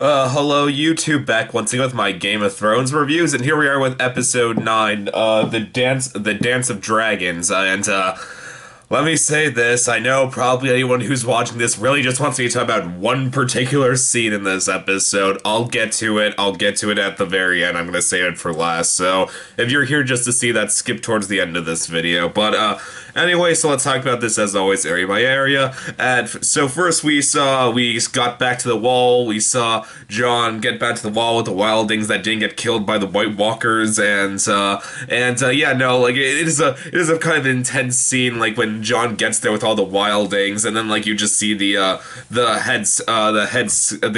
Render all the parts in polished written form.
Hello YouTube, back once again with my Game of Thrones reviews, and here we are with episode 9, the Dance of Dragons, let me say this, I know probably anyone who's watching this really just wants me to talk about one particular scene in this episode. I'll get to it at the very end. I'm gonna save it for last, so if you're here just to see that, skip towards the end of this video, anyway, so let's talk about this as always, area by area. And so first we got back to the wall. We saw Jon get back to the wall with the wildlings that didn't get killed by the White Walkers, yeah, no, like it is a kind of intense scene, like when Jon gets there with all the wildlings, and then like you just see the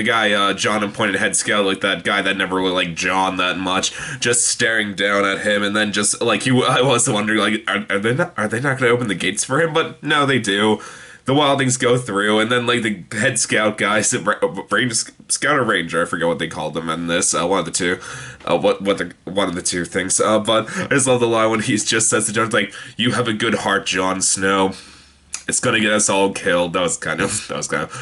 guy Jon appointed head scout, like that guy that never really liked Jon that much, just staring down at him, and then just like I was wondering, like, are they not going to open the gates for him? But no, they do. The wildlings go through, and then like the head scout guys, scout or ranger, I forget what they called them in this. One of the two, one of the two things. But I just love the line when he just says to Jon, like, "You have a good heart, Jon Snow. It's gonna get us all killed." That was kind of,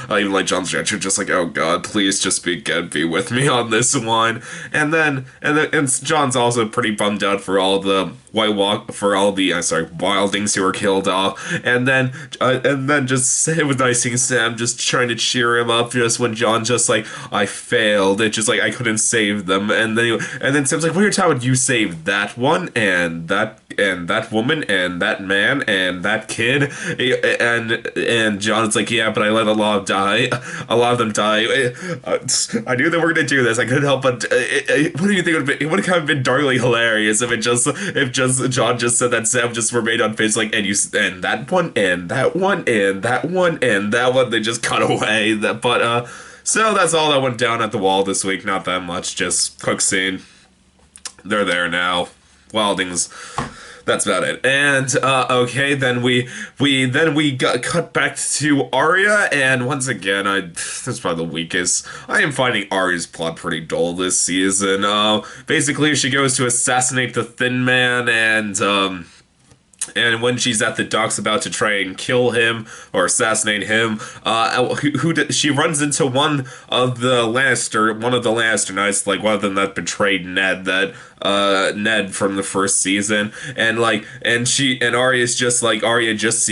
I even like Jon's reaction, just like, "Oh God, please just be with me on this one." And Jon's also pretty bummed out for all the wildlings who were killed off, and then just it was nice seeing Sam just trying to cheer him up, just when Jon just like, "I failed. It's just like I couldn't save them," and then Sam's like, "What are you talking about? You saved that one and that woman and that man and that kid," and Jon's like, "Yeah, but I let a lot of them die. I knew they were gonna do this. I couldn't help but what do you think it would have kind of been darkly hilarious if Jon just said that Sam just remained on face, like, and that one and that one and that one and that one." They just cut away. So that's all that went down at the wall this week. Not that much, just quick scene. They're there now. Wildings. That's about it. And okay, then we got cut back to Arya, and once again, that's probably the weakest. I am finding Arya's plot pretty dull this season. Basically, she goes to assassinate the Thin Man, and when she's at the docks about to try and kill him or assassinate him, she runs into one of the Lannister knights, like one of them that betrayed Ned from the first season, and Arya's just like, Arya just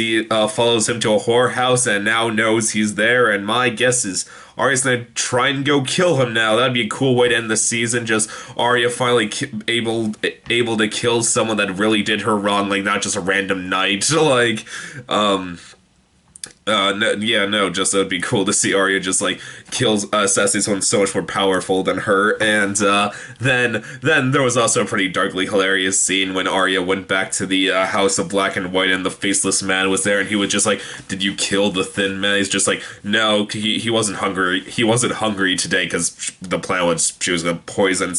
follows him to a whorehouse and now knows he's there, and my guess is Arya's gonna try and go kill him now. That'd be a cool way to end the season. Just Arya finally able to kill someone that really did her wrong, like not just a random knight. Just it'd be cool to see Arya just like assassinates someone so much more powerful than her. And then there was also a pretty darkly hilarious scene when Arya went back to the House of Black and White, and the Faceless Man was there, and he was just like, "Did you kill the Thin Man?" He's just like, "No, he wasn't hungry. He wasn't hungry today because the plan was she was gonna poison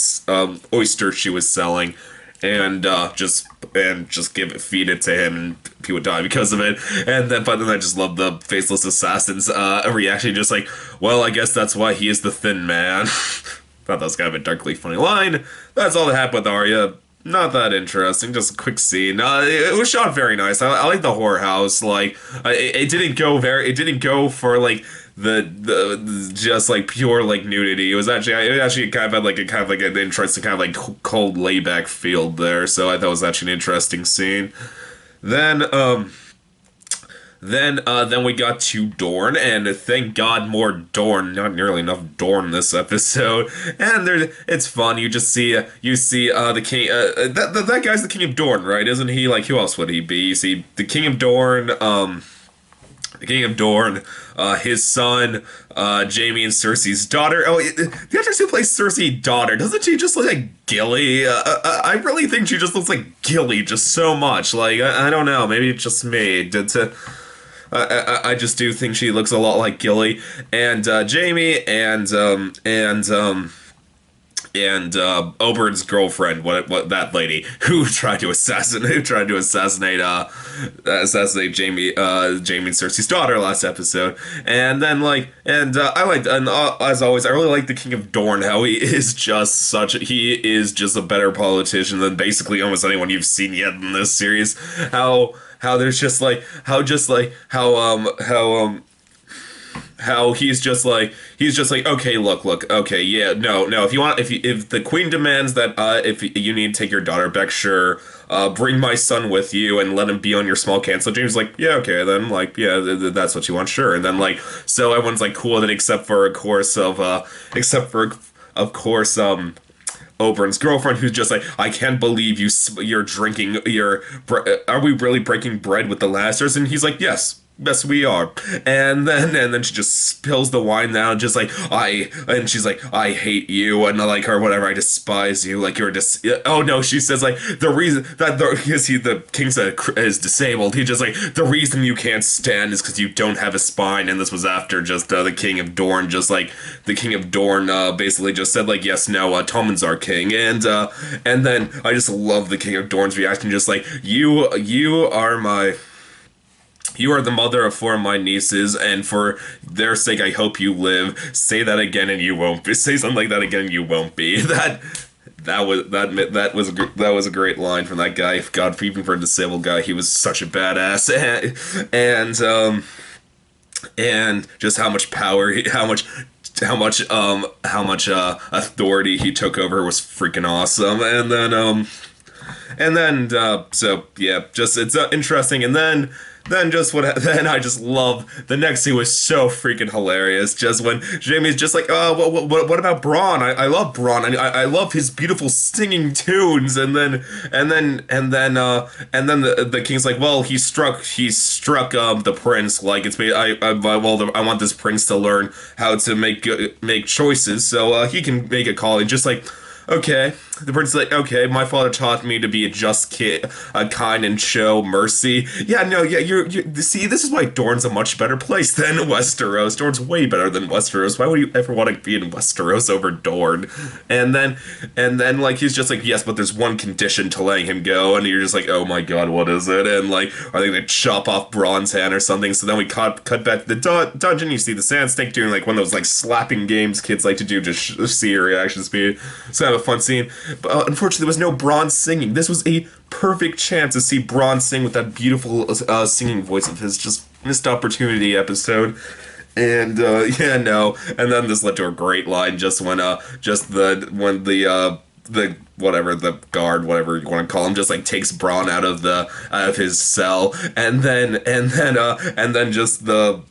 oysters she was selling." And just feed it to him, and he would die because of it. But then I just love the Faceless Assassin's reaction, just like, "Well, I guess that's why he is the Thin Man." Thought that was kind of a darkly funny line. That's all that happened with Arya. Not that interesting, just a quick scene. It was shot very nice. I like the whorehouse. Like, it didn't go for like the just like pure like nudity. It actually kind of had like an interesting kind of like cold layback field there. So I thought it was actually an interesting scene. Then we got to Dorne, and thank God more Dorne. Not nearly enough Dorne this episode. And it's fun. You see the king. That guy's the king of Dorne, right? Isn't he? Like, who else would he be? You see the king of Dorne. The King of Dorne, his son, Jaime and Cersei's daughter. Oh, the actress who plays Cersei's daughter, doesn't she just look like Gilly? I really think she just looks like Gilly just so much. Like, I don't know, maybe it's just me. I just do think she looks a lot like Gilly. And Jaime and Oberyn's girlfriend, what that lady who tried to assassinate Jaime and Cersei's daughter last episode. And then I liked, and as always, I really like the King of Dorne, how he is just a better politician than basically almost anyone you've seen yet in this series. How there's just like how how he's just like, okay, look, okay, yeah, no, if you want, if the queen demands that if you need to take your daughter back, sure, bring my son with you and let him be on your small camp. So James is like, yeah, okay, then like, yeah, that's what you want, sure. And then like, so everyone's like cool with it except for a course of except for of course Oberyn's girlfriend, who's just like, I can't believe you're drinking are we really breaking bread with the Lannisters? And he's like, yes, we are. And then she just spills the wine down, just like, and she's like, I hate you, and like, or whatever, I despise you, like you're just, oh no, she says like, the reason that the king said is disabled, he's just like, the reason you can't stand is because you don't have a spine. And this was after just the king of Dorne, just like, the king of Dorne basically just said like, yes, no, Tommen's our king. And then I just love the king of Dorne's reaction, just like, you are the mother of four of my nieces, and for their sake, I hope you live. Say that again, and you won't be. Say something like that again, and you won't be. That was a great line from that guy. God, even for a disabled guy, he was such a badass, and just how much power, how much authority he took over was freaking awesome. So yeah, just it's interesting. Then just what then I just love the next scene was so freaking hilarious. Just when Jaime's just like, oh, what about Bronn? I love Bronn. I love his beautiful singing tunes. And then the king's like, well, he struck the prince. Like it's I want this prince to learn how to make choices, so he can make a call. And just like, okay. The prince is like, okay, my father taught me to be a just kid, kind and show mercy. Yeah, no, yeah, you see, this is why Dorne's a much better place than Westeros. Dorne's way better than Westeros. Why would you ever want to be in Westeros over Dorne? And then, like, he's just like, yes, but there's one condition to letting him go, and you're just like, oh my god, what is it? And, like, are they gonna chop off Bronn's hand or something? So then we cut back to the dungeon, you see the Sand Snake doing, like, one of those, like, slapping games kids like to do, just see your reaction speed. So have a fun scene. But unfortunately, there was no Bronn singing. This was a perfect chance to see Bronn sing with that beautiful singing voice of his. Just missed opportunity episode. And yeah, no. And then this led to a great line. Just when the whatever, the guard, whatever you want to call him, just like takes Bronn out of his cell, and then just the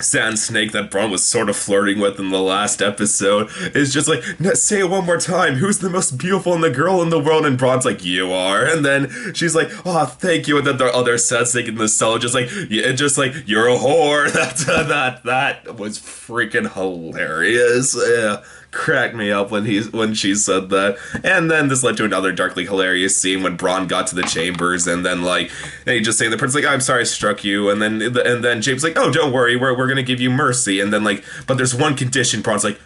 Sand Snake that Bronn was sort of flirting with in the last episode is just like, say it one more time, who's the most beautiful and the girl in the world? And Bronn's like, you are. And then she's like, oh, thank you. And then the other Sand Snake in the cell just like, yeah, just like, you're a whore. That was freaking hilarious. Yeah, cracked me up when she said that. And then this led to another darkly hilarious scene when Bronn got to the chambers, and then like, and he just saying, the prince like, I'm sorry I struck you, and then James like, oh, don't worry, we're gonna give you mercy. And then like, but there's one condition. Bronn's like,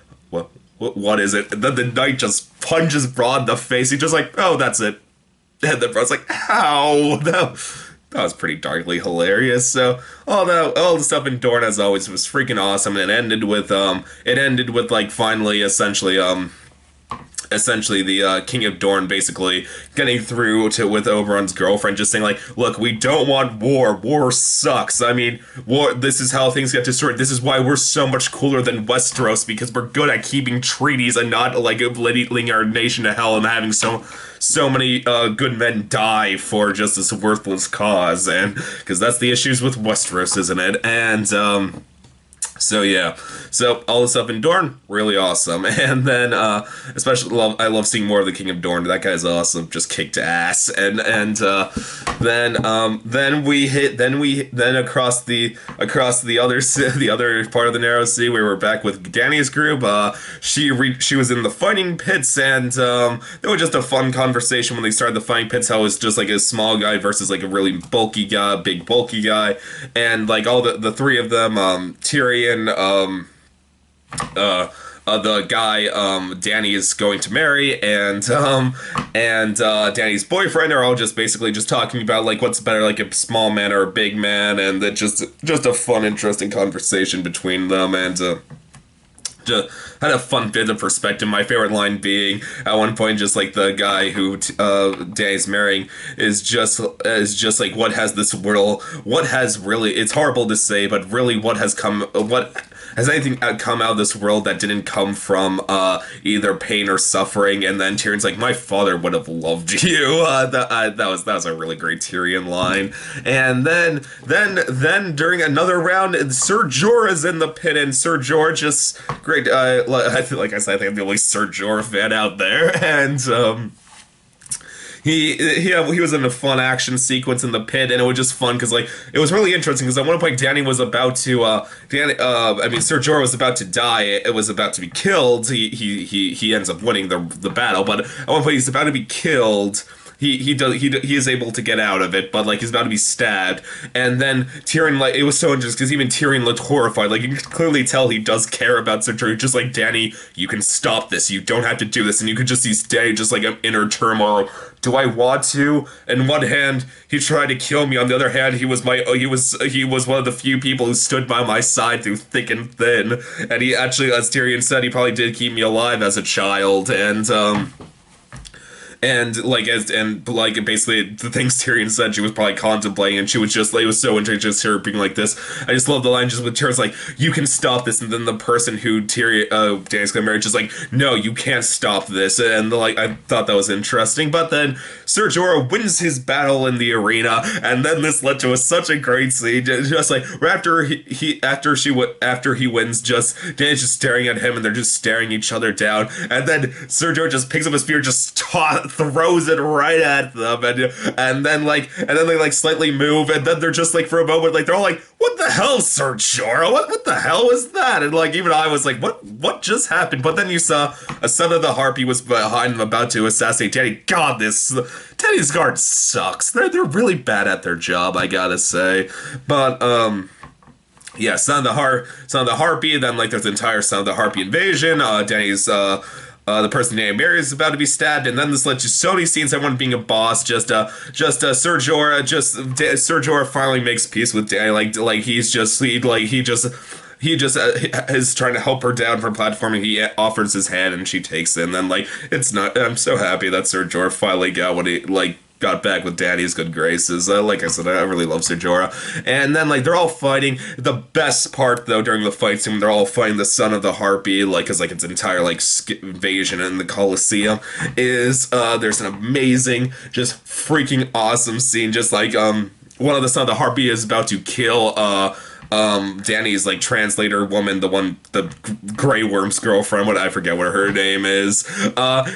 what is it? And then the knight just punches Bronn in the face. He's just like, oh, that's it. And then Bronn's like, how? That was pretty darkly hilarious. So all the stuff in Dorne, as always, was freaking awesome. And it ended with like finally essentially the King of Dorne basically getting through with Oberyn's girlfriend, just saying like, look, we don't want war sucks. I mean, this is how things get destroyed. This is why we're so much cooler than Westeros, because we're good at keeping treaties and not like leading our nation to hell and having so many good men die for just this worthless cause. And because that's the issues with Westeros, isn't it? And so yeah, so all this stuff in Dorne, really awesome. And then especially I love seeing more of the King of Dorne. That guy's awesome, just kicked ass. And then across the other part of the Narrow Sea, we were back with Dany's group. She was in the fighting pits, and there was just a fun conversation when they started the fighting pits. How it was just like a small guy versus like a really bulky guy, big bulky guy, and like all the three of them, Tyrion, the guy Dany is going to marry, and Dany's boyfriend are all just basically just talking about like what's better, like a small man or a big man, and that just a fun, interesting conversation between them. And just had a fun bit of perspective. My favorite line being at one point, just like the guy who Danny's marrying is just like, what has this world, what has really, it's horrible to say, but really what has come, what has anything come out of this world that didn't come from either pain or suffering? And then Tyrion's like, my father would have loved you. That was a really great Tyrion line. And then during another round, Sir Jorah's in the pit, and Sir Jorah just great. Like I said, I think I'm the only Sir Jorah fan out there, and he was in a fun action sequence in the pit, and it was just fun because like it was really interesting because at one point Danny was about to Sir Jorah was about to die. It was about to be killed. He ends up winning the battle, but at one point he's about to be killed. He is able to get out of it, but like he's about to be stabbed, and then Tyrion, like, it was so interesting because even Tyrion looked horrified. Like you can clearly tell he does care about Sir Jorah. Just like, Danny, you can stop this. You don't have to do this. And you could just see Danny just like an inner turmoil. Do I want to? In one hand, he tried to kill me. On the other hand, he was one of the few people who stood by my side through thick and thin. And he actually, as Tyrion said, he probably did keep me alive as a child. And basically the things Tyrion said she was probably contemplating, and she was just like, it was so interesting just her being like this. I just love the line just with Tyrion's like, you can stop this, and then the person who Danny's gonna marry just like, no, you can't stop this. And like, I thought that was interesting. But then Ser Jorah wins his battle in the arena, and then this led to such a great scene. Just like after he wins, just Danny's just staring at him, and they're just staring each other down, and then Ser Jorah just picks up a spear, just throws it right at them, and then they like slightly move, and then they're just like, for a moment, like they're all like, what the hell, Ser Jorah? What the hell was that? And like even I was like, what just happened? But then you saw a son of the Harpy was behind them about to assassinate Danny. God, Danny's guard sucks. They're really bad at their job, I gotta say. But yeah, Son of the Harpy. Then like there's the entire Son of the Harpy invasion. Danny's the person named Mary is about to be stabbed, and then this led to so many scenes. Everyone being a boss. Ser Jorah finally makes peace with Danny. He is trying to help her down from platforming. He offers his hand, and she takes it. And then it's not. I'm so happy that Ser Jorah finally got what he got back with Danny's good graces. Like I said, I really love Ser Jorah. And then they're all fighting. The best part though during the fight scene, when they're all fighting the Son of the Harpy, because its entire invasion in the Colosseum, is there's an amazing, just freaking awesome scene. Just one of the Son of the Harpy is about to kill Danny's translator woman, the Grey Worm's girlfriend, I forget what her name is.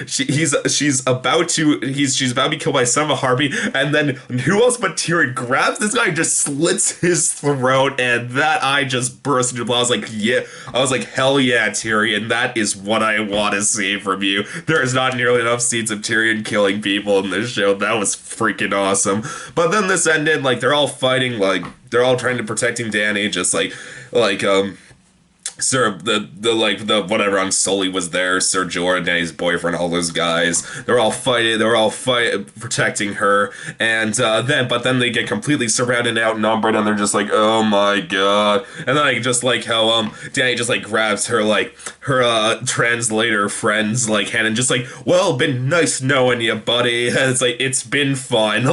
She's about to be killed by Son of a Harpy, and then who else but Tyrion grabs this guy and just slits his throat, and that I just burst into applause. I was like, hell yeah, Tyrion, that is what I want to see from you. There is not nearly enough scenes of Tyrion killing people in this show. That was freaking awesome. But then this ended, they're all fighting, they're all trying to protecting Danny, just Sir, the whatever Unsullied was there, Ser Jorah, Danny's boyfriend, all those guys. They're all protecting her, and then they get completely surrounded and outnumbered, and they're just like, oh my god. And then just how Danny just grabs her her translator friend's hand, and just well, been nice knowing you, buddy. And it's it's been fun.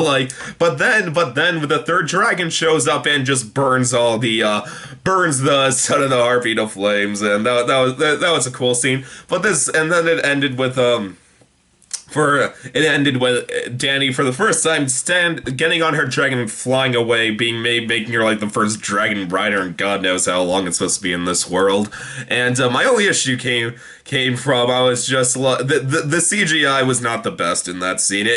But then the third dragon shows up and just burns the Son of the Harpy to flames, and that was a cool scene. But then it ended with Danny for the first time getting on her dragon and flying away, making her the first dragon rider, and God knows how long it's supposed to be in this world. And my only issue came from, I was just the CGI was not the best in that scene.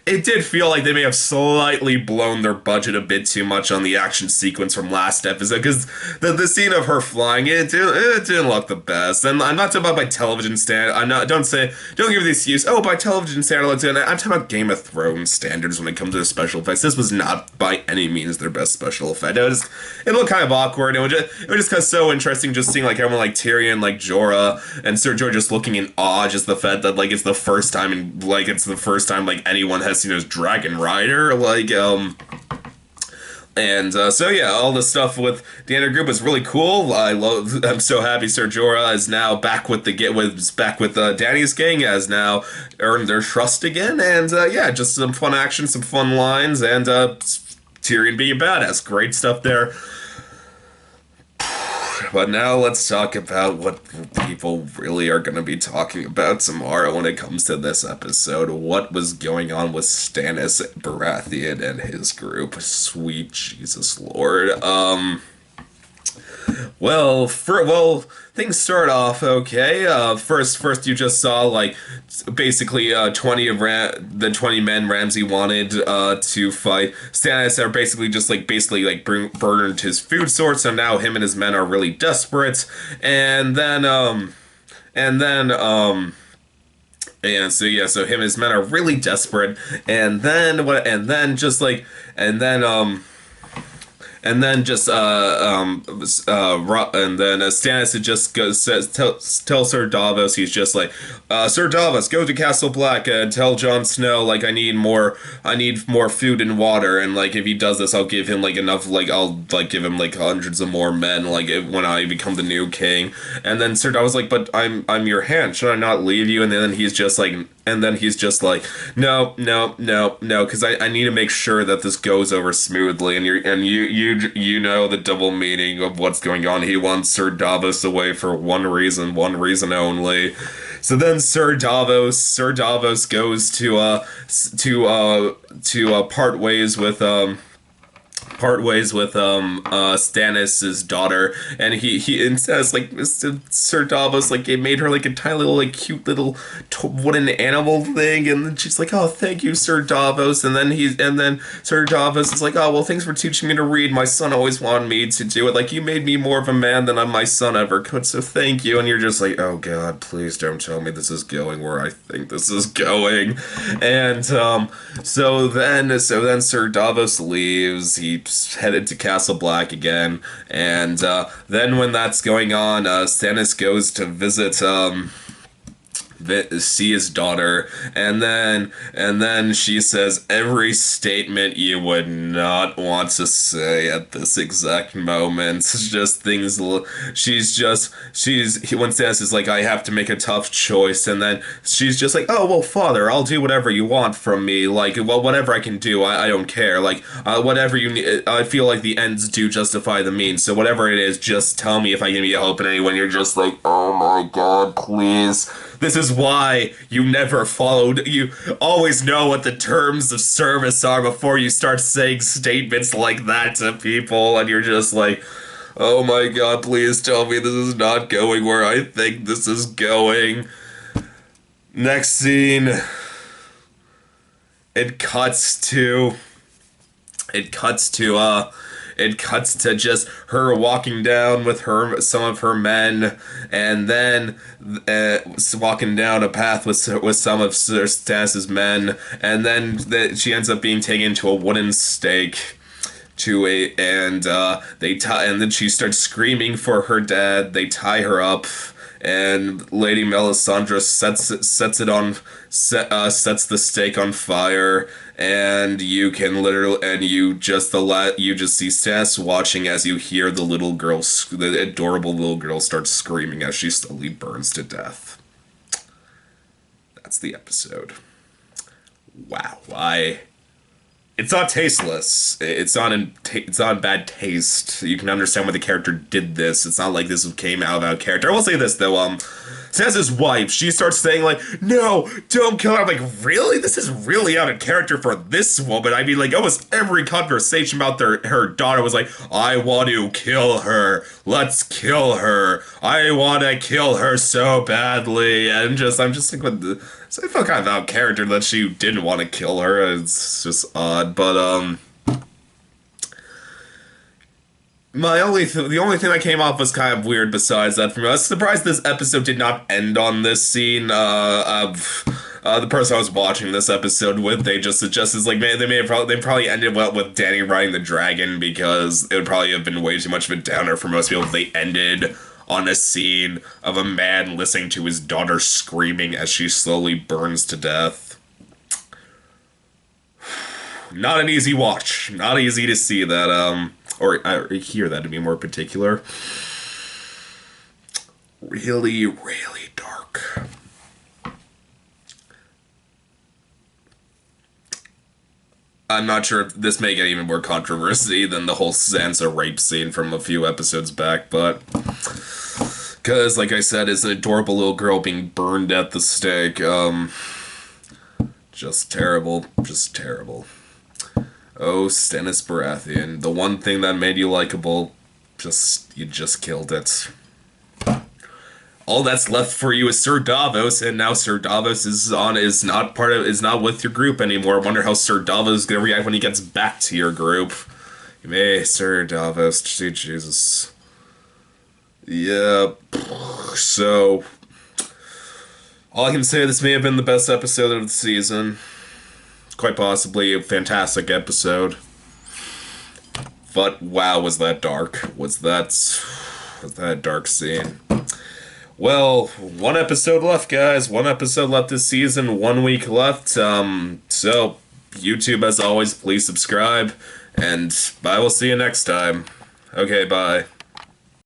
It did feel like they may have slightly blown their budget a bit too much on the action sequence from last episode, because the scene of her flying, it didn't look the best. And I'm not talking about by television standard. Don't give the excuse, oh, by television standard it looks good. I'm talking about Game of Thrones standards when it comes to the special effects. This was not by any means their best special effect. It looked kind of awkward. It was just kind of so interesting just seeing everyone Tyrion, Jorah, and Ser Jorah just looking in awe, just the fact that it's the first time anyone has seen his dragon rider, And so yeah, all the stuff with the inner group is really cool. I'm so happy Ser Jorah is now back with Danny's gang, has now earned their trust again. And yeah, just some fun action, some fun lines, and Tyrion being a badass. Great stuff there. But now let's talk about what people really are going to be talking about tomorrow when it comes to this episode. What was going on with Stannis Baratheon and his group? Sweet Jesus Lord. Things start off okay. First you just saw like basically 20 men Ramsay wanted to fight Stannis are burned his food source, so now him and his men are really desperate. And then and then and so yeah, so him and his men are really desperate. And then what? And then Stannis just tells Sir Davos, he's just like, Sir Davos, go to Castle Black and tell Jon Snow, like, I need more food and water, and like if he does this, I'll give him like enough, like I'll like give him like hundreds of more men, like when I become the new king. And then Sir Davos like, but I'm your hand, should I not leave you? And then he's just like, no, because I need to make sure that this goes over smoothly. And you know the double meaning of what's going on. He wants Sir Davos away for one reason only. So then Sir Davos goes to part ways with Stannis's daughter, and he says like Sir Davos like it made her like a tiny little like cute little wooden animal thing, and then she's like, oh, thank you, Sir Davos. And then Sir Davos is like, oh, well, thanks for teaching me to read. My son always wanted me to do it. Like, you made me more of a man than my son ever could, so thank you. And you're just like, oh God, please don't tell me this is going where I think this is going. And so then Sir Davos leaves. He headed to Castle Black again, and then when that's going on, Stannis goes to visit see his daughter, and then she says every statement you would not want to say at this exact moment. It's just things when Stannis is like, I have to make a tough choice, and then she's just like, oh well, father, I'll do whatever you want from me, like, well, whatever I can do, I don't care, like, whatever you need. I feel like the ends do justify the means, so whatever it is, just tell me if I can be help in any way. You're just like, oh my God, please. This is why you never followed. You always know what the terms of service are before you start saying statements like that to people, and you're just like, oh my God, please tell me this is not going where I think this is going. Next scene, it cuts to just her walking down with some of her men, and then walking down a path with some of Sir Stannis' men, and then she ends up being taken to a wooden stake. And then she starts screaming for her dad. They tie her up, and Lady Melisandre sets the stake on fire, and you just see Stannis watching as you hear the adorable little girl start screaming as she slowly burns to death. That's the episode. Wow, it's not tasteless. It's not in bad taste. You can understand why the character did this. It's not like this came out of character. I will say this though, Sansa's wife, she starts saying like, no, don't kill her. I'm like, really? This is really out of character for this woman. I mean, like, almost every conversation about her daughter was like, I want to kill her. Let's kill her. I want to kill her so badly. And I'm just like, what the... So I felt kind of out of character that she didn't want to kill her. It's just odd, but the only thing that came off was kind of weird. Besides that, for me, I was surprised this episode did not end on this scene of the person I was watching this episode with. They just suggested like, man, they probably ended well with Dany riding the dragon, because it would probably have been way too much of a downer for most people if they ended on a scene of a man listening to his daughter screaming as she slowly burns to death. not an easy watch. Not easy to see that, or hear that, to be more particular. Really, really dark. I'm not sure if this may get even more controversy than the whole Sansa rape scene from a few episodes back, but because, like I said, is an adorable little girl being burned at the stake. Just terrible. Just terrible. Oh, Stannis Baratheon, the one thing that made you likable, you just killed it. All that's left for you is Sir Davos, and now Sir Davos is not with your group anymore. I wonder how Sir Davos is gonna react when he gets back to your group. Hey, Sir Davos, Jesus. Yeah. So, all I can say, this may have been the best episode of the season. Quite possibly a fantastic episode. But wow, was that dark? Was that a dark scene? Well, one episode left, guys. One episode left this season. 1 week left. So YouTube, as always, please subscribe, and I will see you next time. Okay, bye.